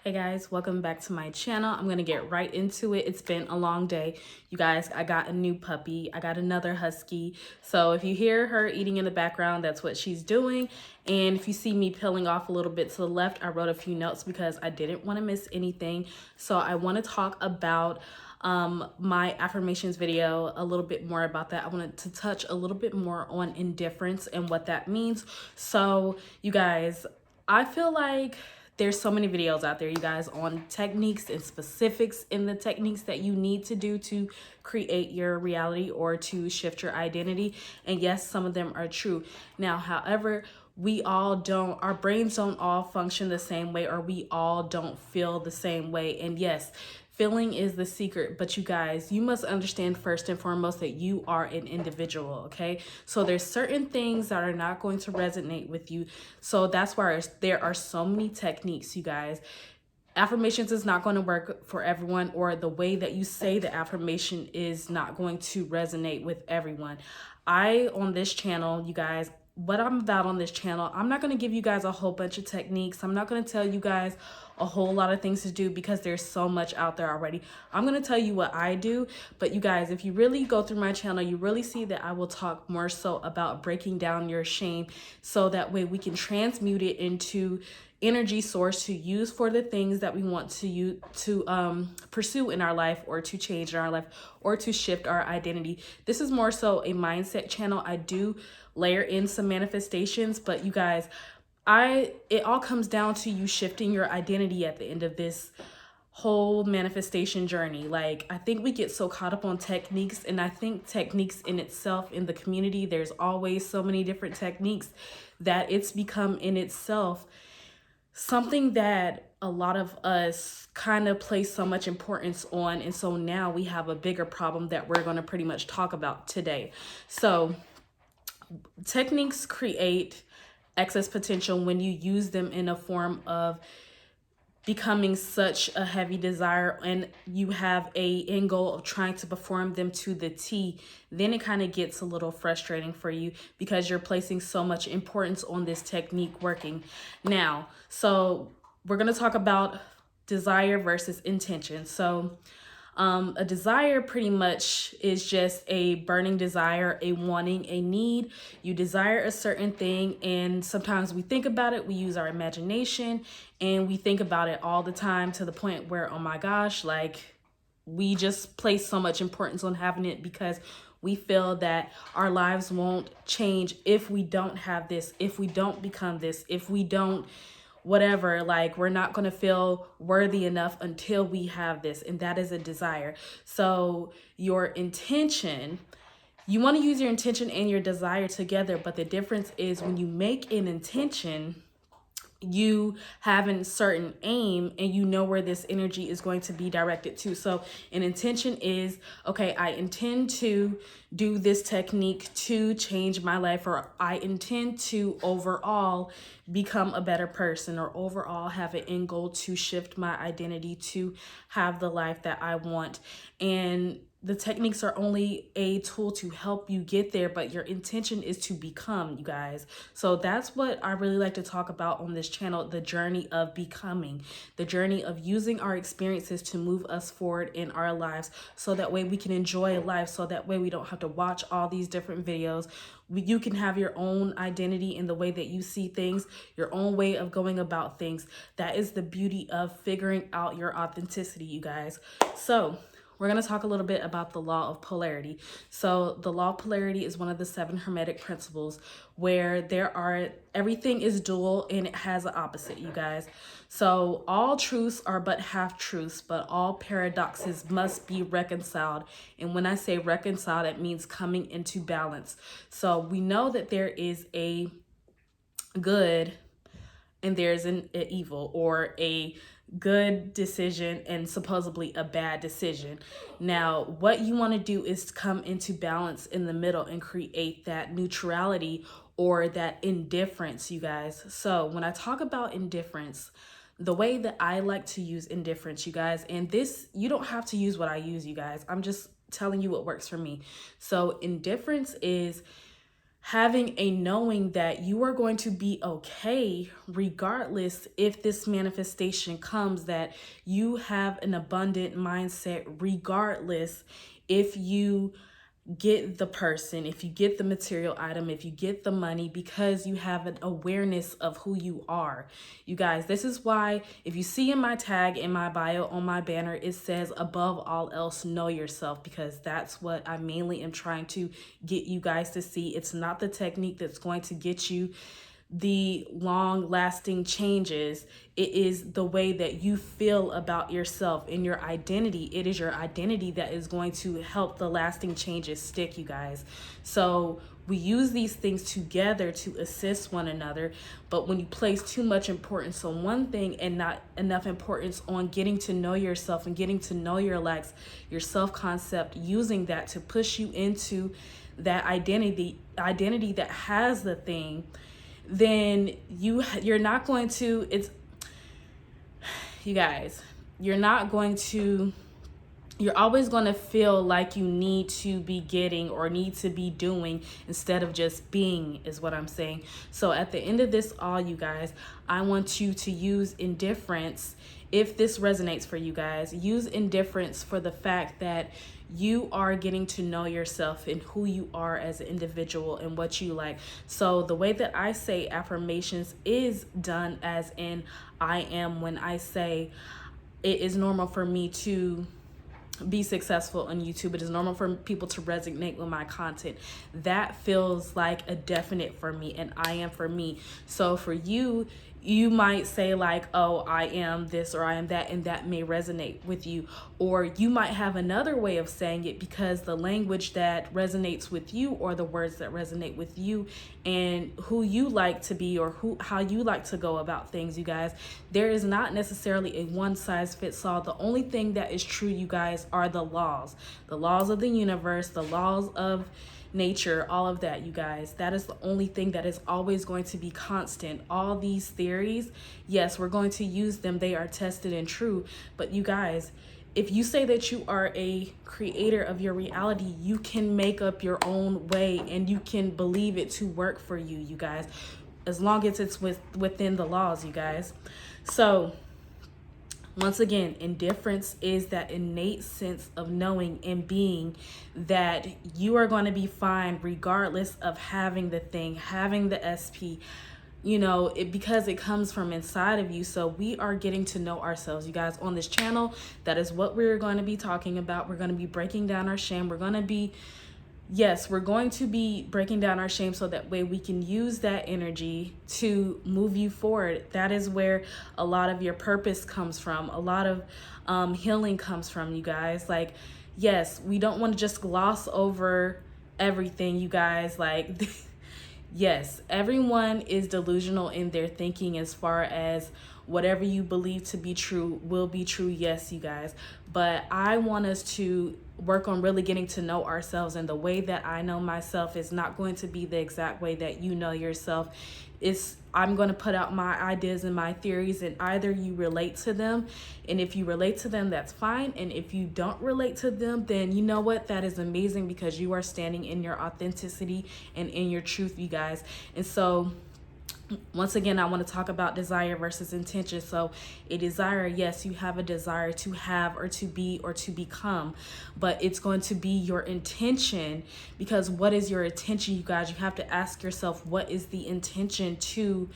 Hey guys, welcome back to my channel. I'm gonna get right into it. It's been a long day. You guys, I got a new puppy. I got another Husky. So if you hear her eating in the background, that's what she's doing. And if you see me peeling off a little bit to the left, I wrote a few notes because I didn't want to miss anything. So I want to talk about my affirmations video a little bit more about that. I wanted to touch a little bit more on indifference and what that means. So you guys, I feel like there's so many videos out there, you guys, on techniques and specifics in the techniques that you need to do to create your reality or to shift your identity. And yes, some of them are true. Now, however, our brains don't all function the same way, or we all don't feel the same way. And yes, feeling is the secret, but you guys, you must understand first and foremost that you are an individual, okay? So there's certain things that are not going to resonate with you. So that's why there are so many techniques, you guys. Affirmations is not going to work for everyone, or the way that you say the affirmation is not going to resonate with everyone. On this channel, you guys, what I'm about on this channel, I'm not going to give you guys a whole bunch of techniques. I'm not going to tell you guys a whole lot of things to do because there's so much out there already. I'm going to tell you what I do, but you guys, if you really go through my channel, you really see that I will talk more so about breaking down your shame, so that way we can transmute it into energy source to use for the things that we want to pursue in our life, or to change in our life, or to shift our identity. This is more so a mindset channel. I do layer in some manifestations, but you guys, it all comes down to you shifting your identity at the end of this whole manifestation journey. Like, I think we get so caught up on techniques, and I think techniques in itself, in the community, there's always so many different techniques that it's become in itself something that a lot of us kind of place so much importance on. And so now we have a bigger problem that we're going to pretty much talk about today. So techniques create excess potential when you use them in a form of becoming such a heavy desire, and you have a end goal of trying to perform them to the T. Then it kind of gets a little frustrating for you because you're placing so much importance on this technique working. Now, so we're going to talk about desire versus intention. So a desire pretty much is just a burning desire, a wanting, a need. You desire a certain thing, and sometimes we think about it, we use our imagination, and we think about it all the time to the point where, oh my gosh, like, we just place so much importance on having it because we feel that our lives won't change if we don't have this, if we don't become this, if we don't whatever, like, we're not going to feel worthy enough until we have this. And that is a desire. So your intention, you want to use your intention and your desire together, but the difference is when you make an intention, you have a certain aim and you know where this energy is going to be directed to. So an intention is, okay, I intend to do this technique to change my life, or I intend to overall become a better person, or overall have an end goal to shift my identity to have the life that I want. And the techniques are only a tool to help you get there, but your intention is to become, you guys. So that's what I really like to talk about on this channel, the journey of becoming, the journey of using our experiences to move us forward in our lives, so that way we can enjoy life, so that way we don't have to watch all these different videos. You can have your own identity in the way that you see things, your own way of going about things. That is the beauty of figuring out your authenticity, you guys. So we're going to talk a little bit about the law of polarity. So the law of polarity is one of the 7 hermetic principles, where everything is dual and it has an opposite, you guys. So all truths are but half truths, but all paradoxes must be reconciled. And when I say reconciled, it means coming into balance. So we know that there is a good and there's an evil, or a good decision and supposedly a bad decision. Now, what you want to do is come into balance in the middle and create that neutrality, or that indifference, you guys. So when I talk about indifference, the way that I like to use indifference, you guys, and this, you don't have to use what I use, you guys. I'm just telling you what works for me. So indifference is having a knowing that you are going to be okay regardless if this manifestation comes, that you have an abundant mindset regardless if you get the person, if you get the material item, if you get the money, because you have an awareness of who you are. You guys, this is why if you see in my tag, in my bio, on my banner, it says above all else, know yourself, because that's what I mainly am trying to get you guys to see. It's not the technique that's going to get you the long lasting changes. It is the way that you feel about yourself and your identity. It is your identity that is going to help the lasting changes stick, you guys. So we use these things together to assist one another. But when you place too much importance on one thing and not enough importance on getting to know yourself and getting to know your lacks, your self-concept, using that to push you into that identity that has the thing, then you're not going to, you guys, you're always going to feel like you need to be getting or need to be doing instead of just being, is what I'm saying. So at the end of this all, you guys, I want you to use indifference. If this resonates for you guys, use indifference for the fact that you are getting to know yourself and who you are as an individual and what you like. So the way that I say affirmations is done as in I am, when I say it is normal for me to be successful on YouTube. It is normal for people to resonate with my content. That feels like a definite for me, and I am for me. So for you, you might say like, oh, I am this or I am that, and that may resonate with you. Or you might have another way of saying it because the language that resonates with you, or the words that resonate with you and who you like to be, or how you like to go about things, you guys. There is not necessarily a one size fits all. The only thing that is true, you guys, are the laws of the universe, the laws of nature, all of that, you guys. That is the only thing that is always going to be constant. All these theories, yes, we're going to use them. They are tested and true. But you guys, if you say that you are a creator of your reality, you can make up your own way and you can believe it to work for you, you guys, as long as it's within the laws, you guys. So once again, indifference is that innate sense of knowing and being that you are going to be fine regardless of having the thing, having the SP, you know, because it comes from inside of you. So we are getting to know ourselves, you guys, on this channel. That is what we're going to be talking about. We're going to be breaking down our shame. We're going to be breaking down our shame so that way we can use that energy to move you forward. That is where a lot of your purpose comes from. A lot of healing comes from, you guys. Like, yes, we don't want to just gloss over everything, you guys. Like, yes, everyone is delusional in their thinking as far as whatever you believe to be true will be true. Yes, you guys. But I want us to work on really getting to know ourselves, and the way that I know myself is not going to be the exact way that you know yourself. I'm going to put out my ideas and my theories, and either you relate to them, and if you relate to them, that's fine. And if you don't relate to them, then you know what, that is amazing, because you are standing in your authenticity and in your truth, you guys. And so once again, I want to talk about desire versus intention. So a desire, yes, you have a desire to have or to be or to become, but it's going to be your intention. Because what is your intention, you guys? You have to ask yourself, what is the intention to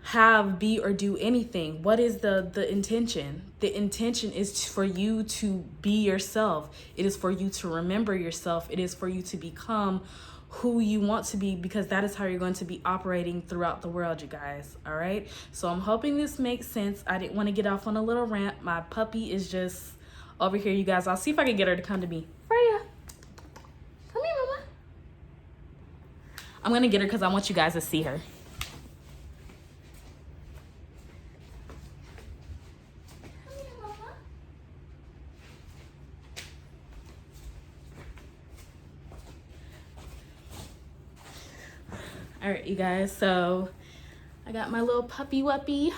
have, be, or do anything? What is the intention? The intention is for you to be yourself. It is for you to remember yourself. It is for you to become who you want to be, because that is how you're going to be operating throughout the world, you guys. All right, so I'm hoping this makes sense. I didn't want to get off on a little rant. My puppy is just over here, you guys. I'll see if I can get her to come to me. Freyja, come here, mama. I'm gonna get her because I want you guys to see her. All right, you guys, so I got my little puppy wuppy.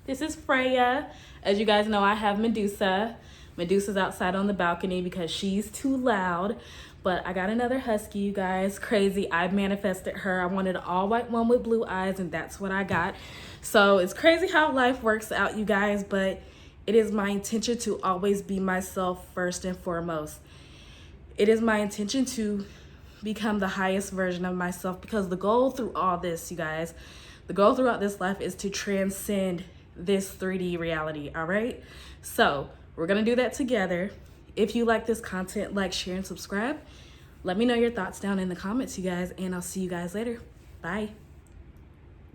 This is Freyja. As you guys know, I have Medusa. Medusa's outside on the balcony because she's too loud. But I got another Husky, you guys. Crazy. I manifested her. I wanted an all white one with blue eyes, and that's what I got. So it's crazy how life works out, you guys, but it is my intention to always be myself first and foremost. It is my intention to become the highest version of myself, because the goal through all this, you guys, the goal throughout this life is to transcend this 3D reality, all right? So we're gonna do that together. If you like this content, like, share, and subscribe. Let me know your thoughts down in the comments, you guys, and I'll see you guys later. Bye.